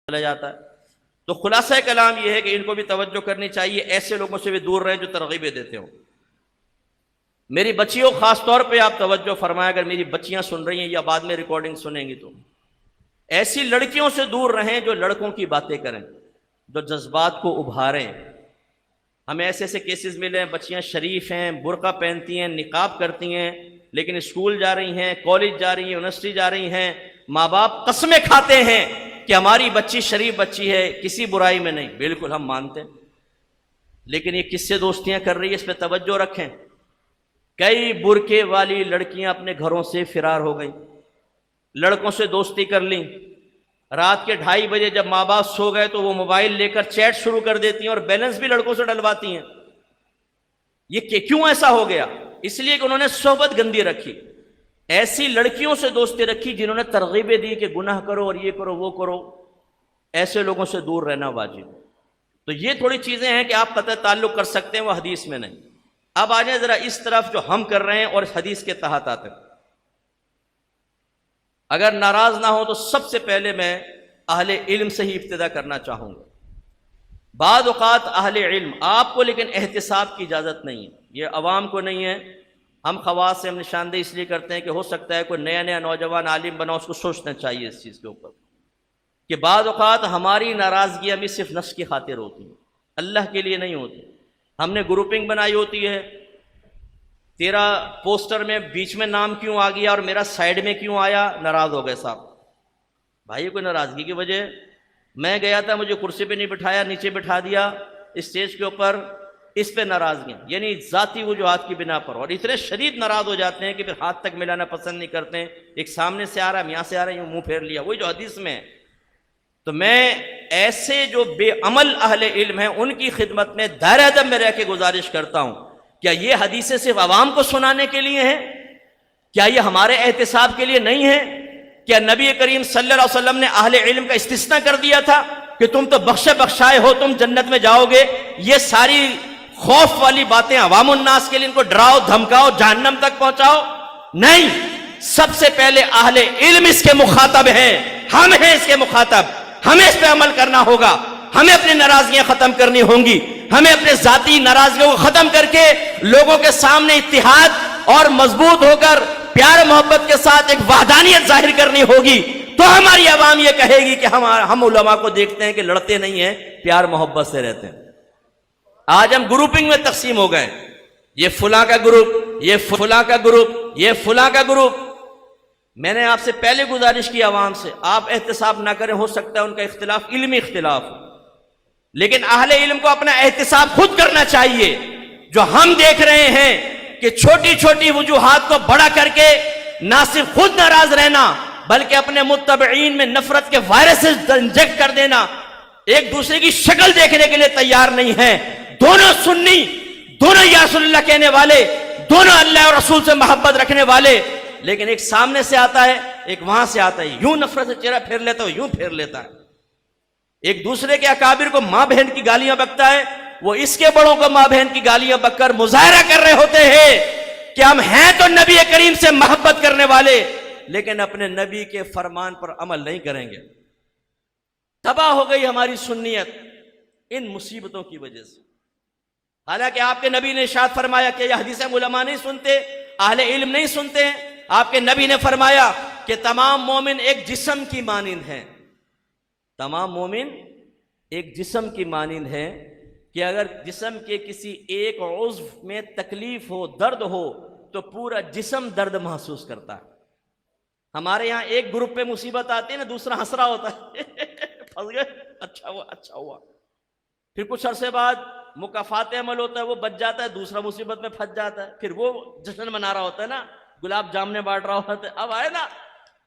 چلا جاتا ہے۔ تو خلاصہ کلام یہ ہے کہ ان کو بھی توجہ کرنی چاہیے، ایسے لوگوں سے بھی دور رہیں جو ترغیبیں دیتے ہوں۔ میری بچیوں خاص طور پہ آپ توجہ فرمائیں، اگر میری بچیاں سن رہی ہیں یا بعد میں ریکارڈنگ سنیں گی تو ایسی لڑکیوں سے دور رہیں جو لڑکوں کی باتیں کریں، جو جذبات کو ابھاریں۔ ہمیں ایسے ایسے کیسز ملے ہیں، بچیاں شریف ہیں، برقع پہنتی ہیں، نقاب کرتی ہیں، لیکن اسکول جا رہی ہیں، کالج جا رہی ہیں، یونیورسٹی جا رہی ہیں، ماں باپ قسمیں کھاتے ہیں کہ ہماری بچی شریف بچی ہے، کسی برائی میں نہیں۔ بالکل ہم مانتے ہیں، لیکن یہ کس سے دوستیاں کر رہی ہے، اس پہ توجہ رکھیں۔ کئی برقعے والی لڑکیاں اپنے گھروں سے فرار ہو گئیں، لڑکوں سے دوستی کر لیں۔ رات کے 2:30 بجے جب ماں باپ سو گئے تو وہ موبائل لے کر چیٹ شروع کر دیتی ہیں اور بیلنس بھی لڑکوں سے ڈلواتی ہیں۔ یہ کیوں ایسا ہو گیا؟ اس لیے کہ انہوں نے صحبت گندی رکھی، ایسی لڑکیوں سے دوستی رکھی جنہوں نے ترغیبیں دی کہ گناہ کرو اور یہ کرو وہ کرو۔ ایسے لوگوں سے دور رہنا واجب۔ تو یہ تھوڑی چیزیں ہیں کہ آپ قطع تعلق کر سکتے ہیں، وہ حدیث میں نہیں۔ اب آ جائیں ذرا اس طرف جو ہم کر رہے ہیں اور اس حدیث کے تحت آتے ہیں۔ اگر ناراض نہ ہو تو سب سے پہلے میں اہل علم سے ہی ابتدا کرنا چاہوں گا۔ بعض اوقات اہل علم آپ کو لیکن احتساب کی اجازت نہیں ہے، یہ عوام کو نہیں ہے۔ ہم خواص سے ہم نشاندہی اس لیے کرتے ہیں کہ ہو سکتا ہے کوئی نیا نوجوان عالم بنا، اس کو سوچنا چاہیے اس چیز کے اوپر کہ بعض اوقات ہماری ناراضگیاں بھی صرف نفس کی خاطر ہوتی ہیں، اللہ کے لیے نہیں ہوتی۔ ہم نے گروپنگ بنائی ہوتی ہے، تیرا پوسٹر میں بیچ میں نام کیوں آ گیا اور میرا سائیڈ میں کیوں آیا، ناراض ہو گئے صاحب۔ بھائی کوئی ناراضگی کی وجہ، میں گیا تھا مجھے کرسی پہ نہیں بٹھایا، نیچے بٹھا دیا اسٹیج کے اوپر، اس پہ ناراضگیاں یعنی ذاتی وجوہات کی بنا پر، اور اتنے شدید ناراض ہو جاتے ہیں کہ پھر ہاتھ تک ملانا پسند نہیں کرتے ہیں۔ ایک سامنے سے آ رہا ہے، یہاں سے آ رہا ہے، یوں منہ پھیر لیا، وہی جو حدیث میں ہے۔ تو میں ایسے جو بے عمل اہل علم ہیں ان کی خدمت میں دائرہ ادب میں رہ کے گزارش کرتا ہوں، کیا یہ حدیثیں صرف عوام کو سنانے کے لیے ہیں؟ کیا یہ ہمارے احتساب کے لیے نہیں ہے؟ کیا نبی کریم صلی اللہ علیہ وسلم نے اہل علم کا استثناء کر دیا تھا کہ تم تو بخشے بخشائے ہو، تم جنت میں جاؤ گے؟ یہ ساری خوف والی باتیں عوام الناس کے لیے، ان کو ڈراؤ دھمکاؤ جہنم تک پہنچاؤ؟ نہیں، سب سے پہلے اہل علم اس کے مخاطب ہیں، ہم ہیں اس کے مخاطب، ہمیں اس پہ عمل کرنا ہوگا، ہمیں اپنی ناراضگیاں ختم کرنی ہوں گی، ہمیں اپنے ذاتی ناراضگیوں کو ختم کر کے لوگوں کے سامنے اتحاد اور مضبوط ہو کر پیار محبت کے ساتھ ایک وحدانیت ظاہر کرنی ہوگی۔ تو ہماری عوام یہ کہے گی کہ ہم علماء کو دیکھتے ہیں کہ لڑتے نہیں ہیں، پیار محبت سے رہتے ہیں۔ آج ہم گروپنگ میں تقسیم ہو گئے، یہ فلاں کا گروپ، یہ فلاں کا گروپ، یہ فلاں کا گروپ۔ میں نے آپ سے پہلے گزارش کی عوام سے، آپ احتساب نہ کریں، ہو سکتا ہے ان کا اختلاف علمی اختلاف ہو، لیکن اہل علم کو اپنا احتساب خود کرنا چاہیے۔ جو ہم دیکھ رہے ہیں کہ چھوٹی چھوٹی وجوہات کو بڑا کر کے نہ صرف خود ناراض رہنا بلکہ اپنے متبعین میں نفرت کے وائرسز انجیکٹ کر دینا، ایک دوسرے کی شکل دیکھنے کے لیے تیار نہیں ہیں۔ دونوں سنی، دونوں یا رسول اللہ کہنے والے، دونوں اللہ اور رسول سے محبت رکھنے والے، لیکن ایک سامنے سے آتا ہے، ایک وہاں سے آتا ہے، یوں نفرت سے چہرہ پھیر لیتا ہے، یوں پھیر لیتا ہے۔ ایک دوسرے کے اکابر کو ماں بہن کی گالیاں بکتا ہے، وہ اس کے بڑوں کو ماں بہن کی گالیاں بک کر مظاہرہ کر رہے ہوتے ہیں کہ ہم ہیں تو نبی کریم سے محبت کرنے والے، لیکن اپنے نبی کے فرمان پر عمل نہیں کریں گے۔ تباہ ہو گئی ہماری سنیت ان مصیبتوں کی وجہ سے۔ حالانکہ آپ کے نبی نے ارشاد فرمایا کہ یہ حدیثیں علماء نہیں سنتے، اہل علم نہیں سنتے ہیں۔ آپ کے نبی نے فرمایا کہ تمام مومن ایک جسم کی مانند ہیں، تمام مومن ایک جسم کی مانند ہیں کہ اگر جسم کے کسی ایک عضو میں تکلیف ہو، درد ہو تو پورا جسم درد محسوس کرتا ہے۔ ہمارے یہاں ایک گروپ پہ مصیبت آتی ہے نا، دوسرا ہنس رہا ہوتا ہے پھنس گئے، اچھا ہوا اچھا ہوا۔ پھر کچھ عرصے بعد مکافات عمل ہوتا ہے، وہ بچ جاتا ہے، دوسرا مصیبت میں پھنس جاتا ہے، پھر وہ جشن منا رہا ہوتا ہے نا، گلاب جامنے بانٹ رہا ہوتا ہے، اب آئے نا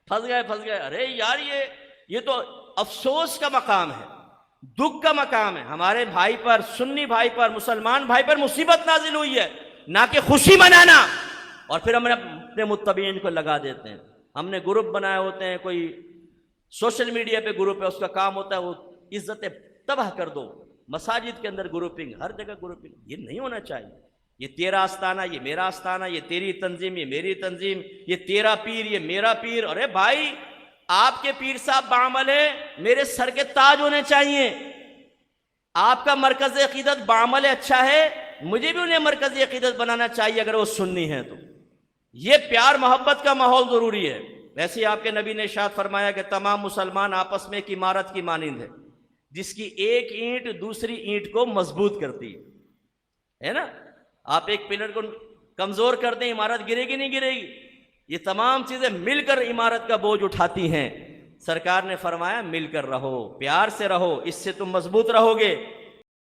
پھنس گئے۔ ارے یار یہ تو افسوس کا مقام ہے، دکھ کا مقام ہے۔ ہمارے بھائی پر، سنی بھائی پر، مسلمان بھائی پر مصیبت نازل ہوئی ہے، نہ کہ خوشی منانا، اور پھر ہم اپنے متبعین کو لگا دیتے ہیں۔ ہم نے گروپ بنائے ہوتے ہیں، کوئی سوشل میڈیا پہ گروپ ہے، اس کا کام ہوتا ہے وہ عزتیں تباہ کر دو۔ مساجد کے اندر گروپنگ، ہر جگہ گروپنگ، یہ نہیں ہونا چاہیے۔ یہ تیرا آستانہ، یہ میرا آستانہ، یہ تیری تنظیم، یہ میری تنظیم، یہ تیرا پیر، یہ میرا پیر۔ ارے بھائی آپ کے پیر صاحب بعمل ہے، میرے سر کے تاج ہونے چاہیے۔ آپ کا مرکز عقیدت بعمل اچھا ہے، مجھے بھی انہیں مرکز عقیدت بنانا چاہیے اگر وہ سنی ہیں تو۔ یہ پیار محبت کا ماحول ضروری ہے۔ ویسے آپ کے نبی نے ارشاد فرمایا کہ تمام مسلمان آپس میں ایک عمارت کی مانند ہے، جس کی ایک اینٹ دوسری اینٹ کو مضبوط کرتی ہے نا۔ آپ ایک پلر کو کمزور کر دیں، عمارت گرے گی نہیں گرے گی؟ یہ تمام چیزیں مل کر عمارت کا بوجھ اٹھاتی ہیں۔ سرکار نے فرمایا مل کر رہو، پیار سے رہو، اس سے تم مضبوط رہو گے۔